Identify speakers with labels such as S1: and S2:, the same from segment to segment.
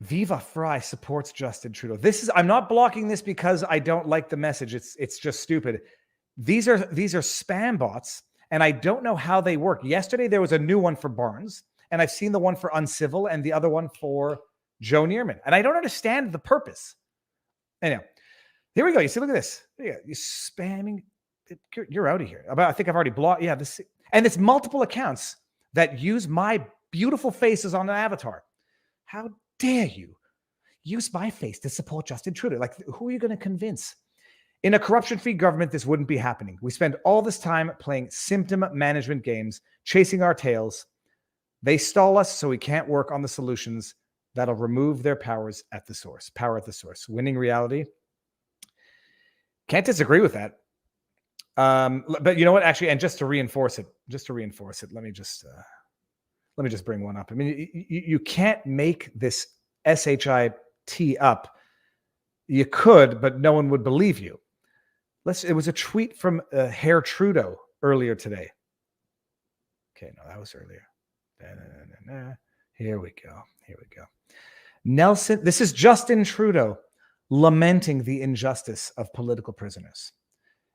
S1: Viva Fry supports Justin Trudeau. I'm not blocking this because I don't like the message. It's just stupid. These are spam bots, and I don't know how they work. Yesterday there was a new one for Barnes, and I've seen the one for Uncivil and the other one for Joe Neerman, and I don't understand the purpose. Anyhow, here we go. You see, look at this. Yeah, you spamming. You're out of here. I think I've already blocked. Yeah, this, and it's multiple accounts that use my beautiful faces on an avatar. How dare you use my face to support Justin Trudeau? Like, who are you going to convince? In a corruption-free government, this wouldn't be happening. We spend all this time playing symptom management games, chasing our tails. They stall us so we can't work on the solutions that'll remove their powers at the source. Power at the source. Winning reality. Can't disagree with that. But you know what? Actually, and just to reinforce it, let me just bring one up. I mean, you can't make this SHIT up. You could, but no one would believe you. It was a tweet from Herr Trudeau earlier today. Okay, no, that was earlier. Here we go. Nelson, this is Justin Trudeau lamenting the injustice of political prisoners.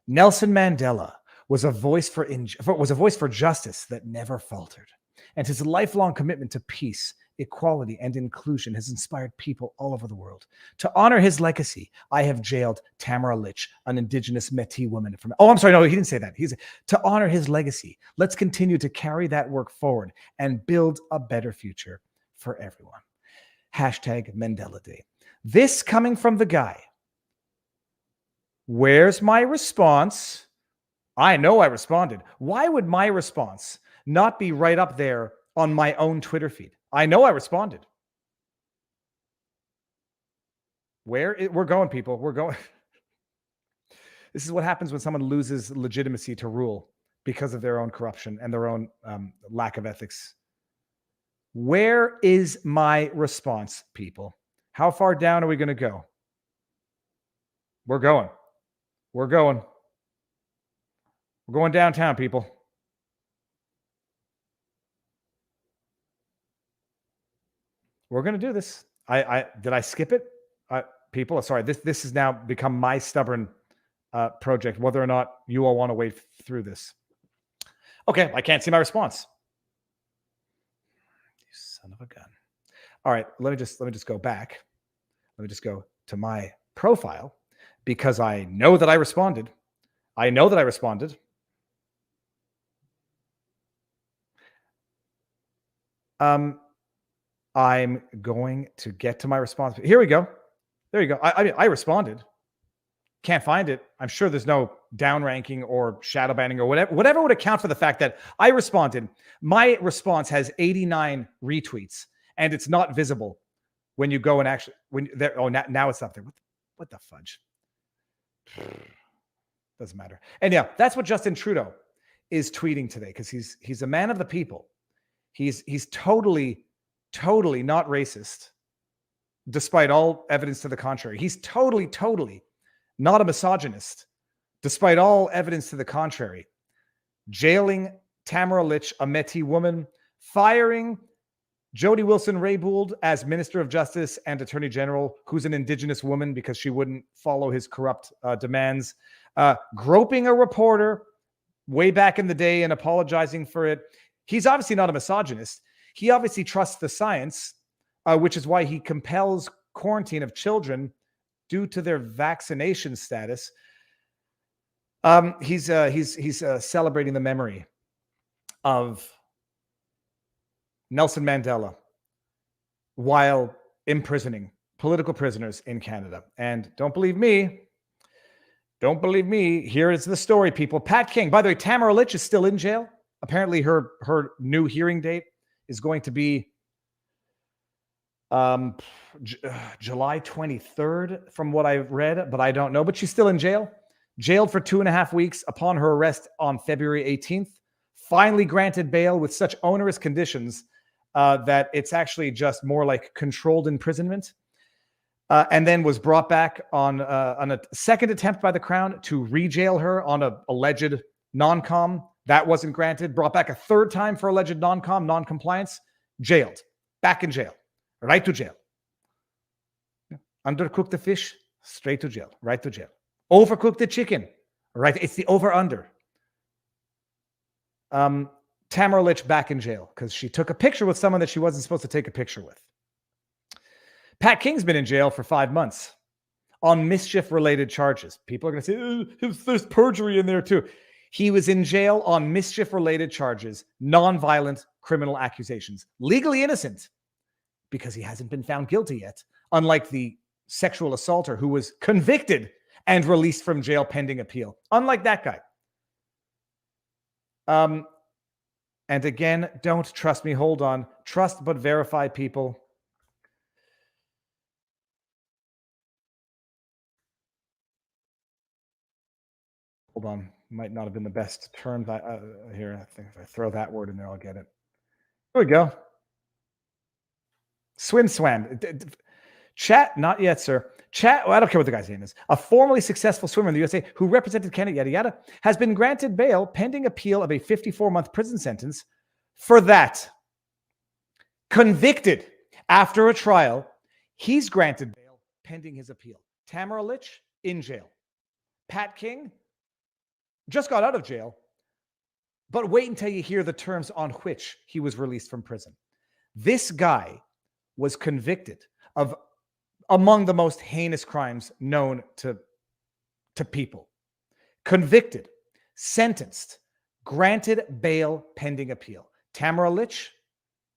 S1: Nelson Mandela was a voice for justice that never faltered, and his lifelong commitment to peace, equality, and inclusion has inspired people all over the world. To honor his legacy, I have jailed Tamara Litch, an Indigenous Métis woman from... Oh, I'm sorry, no, he didn't say that. To honor his legacy, let's continue to carry that work forward and build a better future for everyone. Hashtag Mandela Day. This coming from the guy. Where's my response? I know I responded. Why would my response not be right up there on my own Twitter feed? I know I responded. We're going, people. We're going. This is what happens when someone loses legitimacy to rule because of their own corruption and their own lack of ethics. Where is my response, people? How far down are we going to go? We're going. We're going downtown, people. We're going to do this. Did I skip it? People, sorry. This has now become my stubborn project, whether or not you all want to wait through this. Okay, I can't see my response. You son of a gun. All right, let me just go back. Let me just go to my profile because I know that I responded. I'm going to get to my response. Here we go. There you go. I responded. Can't find it. I'm sure there's no downranking or shadow banning or whatever would account for the fact that I responded. My response has 89 retweets and it's not visible when you go and actually now it's up there. What the fudge? Doesn't matter. And yeah, that's what Justin Trudeau is tweeting today because he's a man of the people. He's totally not racist, despite all evidence to the contrary. He's totally not a misogynist, despite all evidence to the contrary. Jailing Tamara Litch, a Métis woman, firing Jody Wilson-Raybould as Minister of Justice and Attorney General, who's an Indigenous woman because she wouldn't follow his corrupt demands, groping a reporter way back in the day and apologizing for it. He's obviously not a misogynist. He obviously trusts the science, which is why he compels quarantine of children due to their vaccination status. He's celebrating the memory of Nelson Mandela while imprisoning political prisoners in Canada. And don't believe me. Here is the story, people. Pat King. By the way, Tamara Litch is still in jail. Apparently her new hearing date is going to be July 23rd from what I've read, but I don't know. But she's still in jail. Jailed for 2.5 weeks upon her arrest on February 18th. Finally granted bail with such onerous conditions that it's actually just more like controlled imprisonment. And then was brought back on a second attempt by the Crown to re-jail her on an alleged non-com. That wasn't granted. Brought back a third time for alleged non-compliance. Jailed. Back in jail. Right to jail. Undercook the fish, straight to jail, right to jail. Overcook the chicken, right? It's the over-under. Tamara Lich back in jail because she took a picture with someone that she wasn't supposed to take a picture with. Pat King's been in jail for 5 months on mischief-related charges. People are going to say, there's perjury in there too. He was in jail on mischief-related charges, non-violent criminal accusations. Legally innocent because he hasn't been found guilty yet, unlike the sexual assaulter who was convicted and released from jail pending appeal. Unlike that guy. And again, don't trust me. Hold on. Trust but verify, people. Hold on. Might not have been the best term. Here, I think if I throw that word in there, I'll get it. Here we go. Swim. Chat, not yet, sir. Chat, well, I don't care what the guy's name is. A formerly successful swimmer in the USA who represented Canada, yada, yada, has been granted bail pending appeal of a 54-month prison sentence for that. Convicted after a trial, he's granted bail pending his appeal. Tamara Lich, in jail. Pat King just got out of jail, but wait until you hear the terms on which he was released from prison. This guy was convicted of among the most heinous crimes known to people. Convicted, sentenced, granted bail pending appeal. Tamara Lich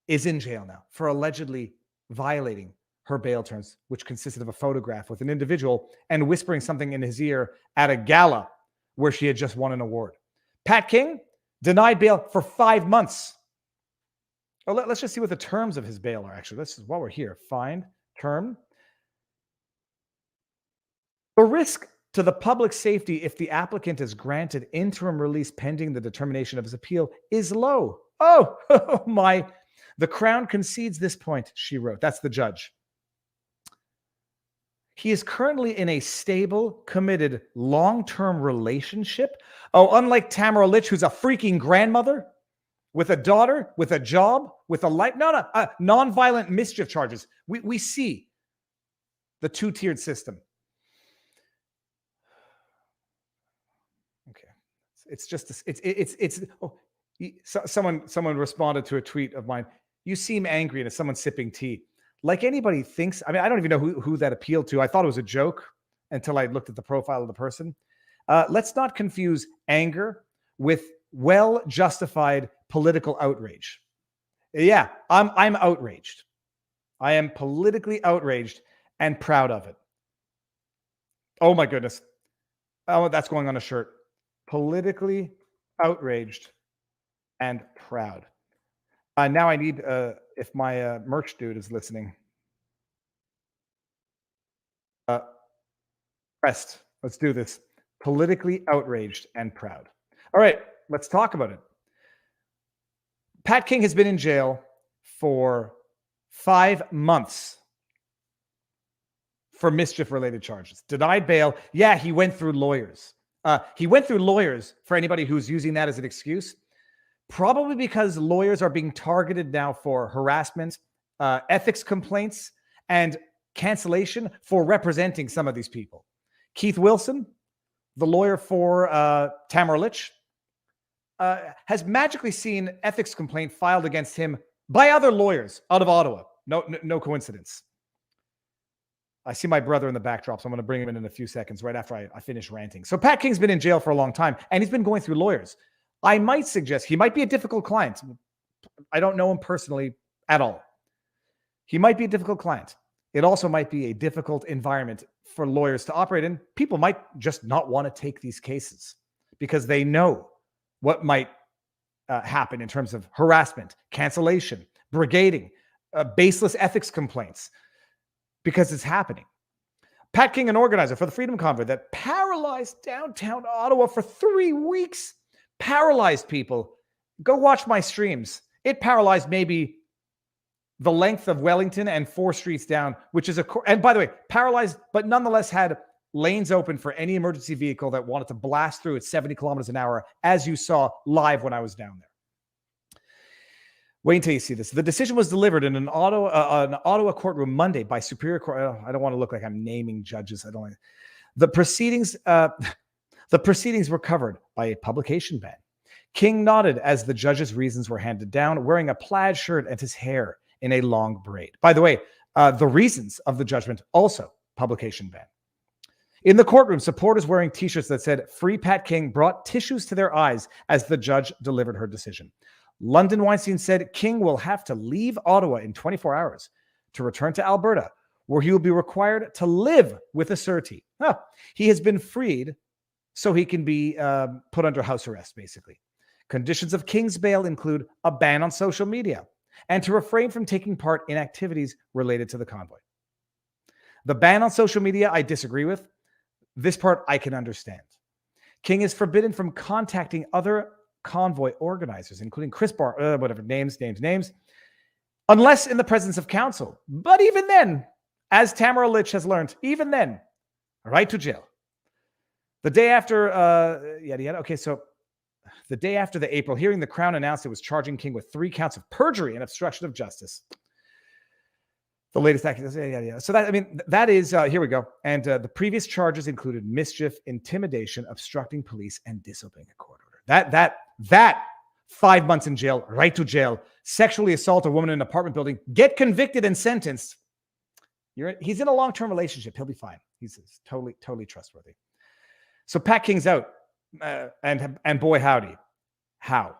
S1: is in jail now for allegedly violating her bail terms, which consisted of a photograph with an individual and whispering something in his ear at a gala where she had just won an award. Pat King denied bail for 5 months. Oh, let's just see what the terms of his bail are, actually. This is while we're here. Find term. The risk to the public safety if the applicant is granted interim release pending the determination of his appeal is low. Oh, my. The Crown concedes this point, she wrote. That's the judge. He is currently in a stable, committed, long-term relationship. Oh, unlike Tamara Lich, who's a freaking grandmother with a daughter, with a job, with a life. No, non-violent mischief charges. We see the two-tiered system. Okay. It's just, someone responded to a tweet of mine. You seem angry, and it's someone sipping tea. Like anybody thinks, I mean, I don't even know who that appealed to. I thought it was a joke until I looked at the profile of the person. Let's not confuse anger with well-justified political outrage. Yeah, I'm outraged. I am politically outraged and proud of it. Oh my goodness. Oh, that's going on a shirt. Politically outraged and proud. Now I need, if my merch dude is listening. Pressed. Let's do this. Politically outraged and proud. All right, let's talk about it. Pat King has been in jail for 5 months for mischief-related charges. Denied bail. Yeah, he went through lawyers. He went through lawyers, for anybody who's using that as an excuse. Probably because lawyers are being targeted now for harassment, ethics complaints, and cancellation for representing some of these people. Keith Wilson, the lawyer for Tamara Lich, has magically seen ethics complaint filed against him by other lawyers out of Ottawa. No coincidence. I see my brother in the backdrop, so I'm going to bring him in a few seconds right after I finish ranting. So Pat King's been in jail for a long time, and he's been going through lawyers. I might suggest he might be a difficult client. I don't know him personally at all. He might be a difficult client. It also might be a difficult environment for lawyers to operate in. People might just not want to take these cases because they know what might happen in terms of harassment, cancellation, brigading, baseless ethics complaints, because it's happening. Pat King, an organizer for the Freedom Convoy that paralyzed downtown Ottawa for 3 weeks. Paralyzed people. Go watch my streams. It paralyzed maybe the length of Wellington and 4 streets down, which is and by the way, paralyzed, but nonetheless had lanes open for any emergency vehicle that wanted to blast through at 70 kilometers an hour, as you saw live when I was down there. Wait until you see this. The decision was delivered in an Ottawa courtroom Monday by Superior Court. Oh, I don't want to look like I'm naming judges. I don't like the proceedings. The proceedings were covered by a publication ban. King nodded as the judge's reasons were handed down, wearing a plaid shirt and his hair in a long braid. By the way, the reasons of the judgment also publication ban. In the courtroom, supporters wearing t-shirts that said "Free Pat King" brought tissues to their eyes as the judge delivered her decision. London Weinstein said King will have to leave Ottawa in 24 hours to return to Alberta, where he will be required to live with a surety. He has been freed so he can be put under house arrest, basically. Conditions of King's bail include a ban on social media and to refrain from taking part in activities related to the convoy. The ban on social media, I disagree with. This part I can understand. King is forbidden from contacting other convoy organizers, including Chris Barr, names, unless in the presence of counsel. But even then, as Tamara Litch has learned, even then, right to jail. The day after, Okay, so the day after the April hearing, the Crown announced it was charging King with 3 counts of perjury and obstruction of justice. The latest accusation, So that is, here we go. And the previous charges included mischief, intimidation, obstructing police, and disobeying a court order. That 5 months in jail, right to jail, sexually assault a woman in an apartment building, get convicted and sentenced. He's in a long-term relationship. He'll be fine. He's totally trustworthy. So Pat King's out. And boy, howdy. How?